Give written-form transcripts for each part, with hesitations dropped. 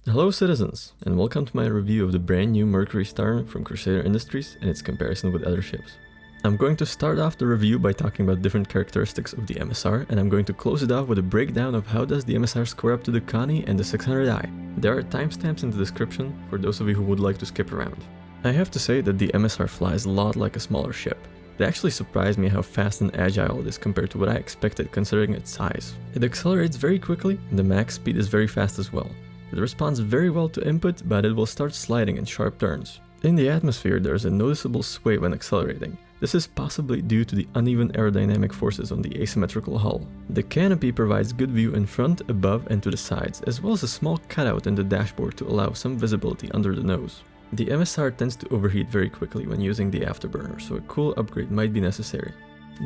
Hello citizens, and welcome to my review of the brand new Mercury Star from Crusader Industries and its comparison with other ships. I'm going to start off the review by talking about different characteristics of the MSR, and I'm going to close it off with a breakdown of how does the MSR square up to the Connie and the 600i. There are timestamps in the description for those of you who would like to skip around. I have to say that the MSR flies a lot like a smaller ship. It actually surprised me how fast and agile it is compared to what I expected considering its size. It accelerates very quickly and the max speed is very fast as well. It responds very well to input, but it will start sliding in sharp turns. In the atmosphere, there is a noticeable sway when accelerating. This is possibly due to the uneven aerodynamic forces on the asymmetrical hull. The canopy provides good view in front, above, and to the sides, as well as a small cutout in the dashboard to allow some visibility under the nose. The MSR tends to overheat very quickly when using the afterburner, so a cool upgrade might be necessary.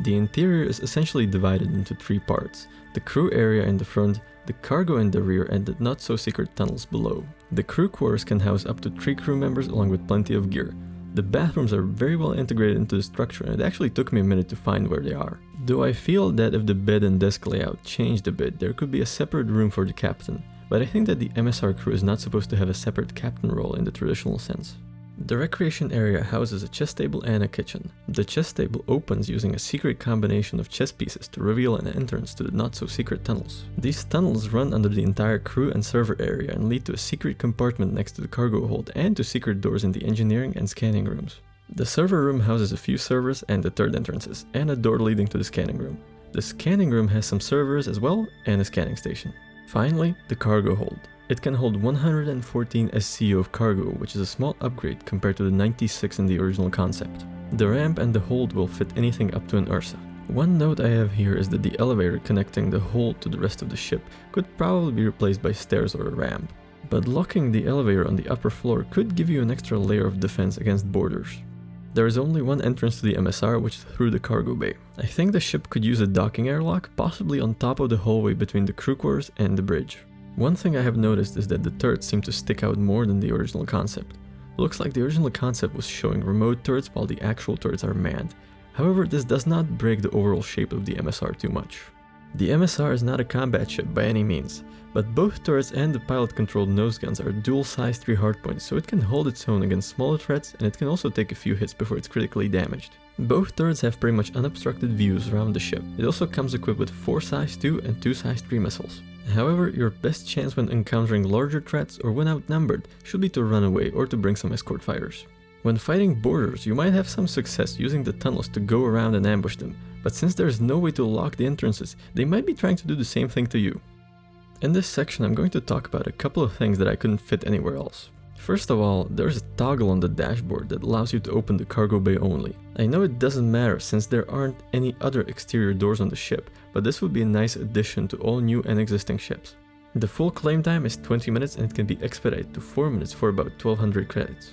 The interior is essentially divided into three parts: the crew area in the front, the cargo in the rear, and the not-so-secret tunnels below. The crew quarters can house up to 3 crew members along with plenty of gear. The bathrooms are very well integrated into the structure, and it actually took me a minute to find where they are. Though I feel that if the bed and desk layout changed a bit, there could be a separate room for the captain, but I think that the MSR crew is not supposed to have a separate captain role in the traditional sense. The recreation area houses a chess table and a kitchen. The chess table opens using a secret combination of chess pieces to reveal an entrance to the not-so-secret tunnels. These tunnels run under the entire crew and server area and lead to a secret compartment next to the cargo hold and to secret doors in the engineering and scanning rooms. The server room houses a few servers and the third entrances, and a door leading to the scanning room. The scanning room has some servers as well and a scanning station. Finally, the cargo hold. It can hold 114 SCU of cargo, which is a small upgrade compared to the 96 in the original concept. The ramp and the hold will fit anything up to an Ursa. One note I have here is that the elevator connecting the hold to the rest of the ship could probably be replaced by stairs or a ramp. But locking the elevator on the upper floor could give you an extra layer of defense against boarders. There is only one entrance to the MSR, which is through the cargo bay. I think the ship could use a docking airlock, possibly on top of the hallway between the crew quarters and the bridge. One thing I have noticed is that the turrets seem to stick out more than the original concept. It looks like the original concept was showing remote turrets while the actual turrets are manned. However, this does not break the overall shape of the MSR too much. The MSR is not a combat ship by any means, but both turrets and the pilot-controlled nose guns are dual-size 3 hardpoints, so it can hold its own against smaller threats and it can also take a few hits before it's critically damaged. Both turrets have pretty much unobstructed views around the ship. It also comes equipped with 4 size 2 and 2 size 3 missiles. However, your best chance when encountering larger threats or when outnumbered should be to run away or to bring some escort fighters. When fighting boarders, you might have some success using the tunnels to go around and ambush them, but since there is no way to lock the entrances, they might be trying to do the same thing to you. In this section, I'm going to talk about a couple of things that I couldn't fit anywhere else. First of all, there's a toggle on the dashboard that allows you to open the cargo bay only. I know it doesn't matter since there aren't any other exterior doors on the ship, but this would be a nice addition to all new and existing ships. The full claim time is 20 minutes and it can be expedited to 4 minutes for about 1200 credits.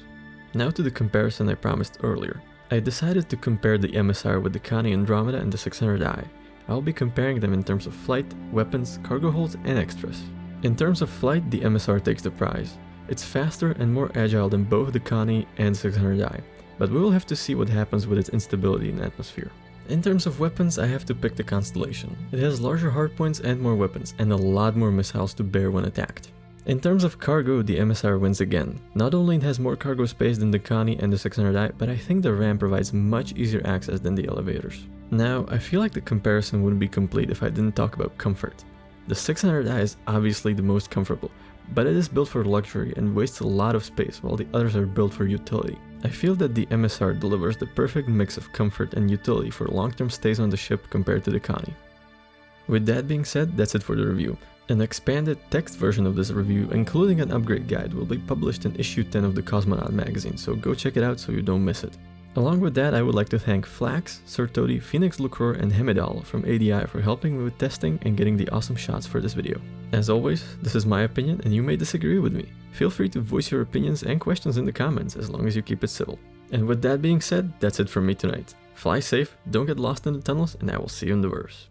Now to the comparison I promised earlier. I decided to compare the MSR with the Connie Andromeda and the 600i. I'll be comparing them in terms of flight, weapons, cargo holds, and extras. In terms of flight, the MSR takes the prize. It's faster and more agile than both the Connie and 600i, but we will have to see what happens with its instability in the atmosphere. In terms of weapons, I have to pick the Constellation. It has larger hardpoints and more weapons, and a lot more missiles to bear when attacked. In terms of cargo, the MSR wins again. Not only it has more cargo space than the Connie and the 600i, but I think the ramp provides much easier access than the elevators. Now, I feel like the comparison wouldn't be complete if I didn't talk about comfort. The 600i is obviously the most comfortable, but it is built for luxury and wastes a lot of space while the others are built for utility. I feel that the MSR delivers the perfect mix of comfort and utility for long-term stays on the ship compared to the Connie. With that being said, that's it for the review. An expanded text version of this review, including an upgrade guide, will be published in issue 10 of the Cosmonaut magazine, so go check it out so you don't miss it. Along with that, I would like to thank Flax, Sertodi, Phoenix Lucroy, and Hemedal from ADI for helping me with testing and getting the awesome shots for this video. As always, this is my opinion and you may disagree with me. Feel free to voice your opinions and questions in the comments as long as you keep it civil. And with that being said, that's it from me tonight. Fly safe, don't get lost in the tunnels, and I will see you in the verse.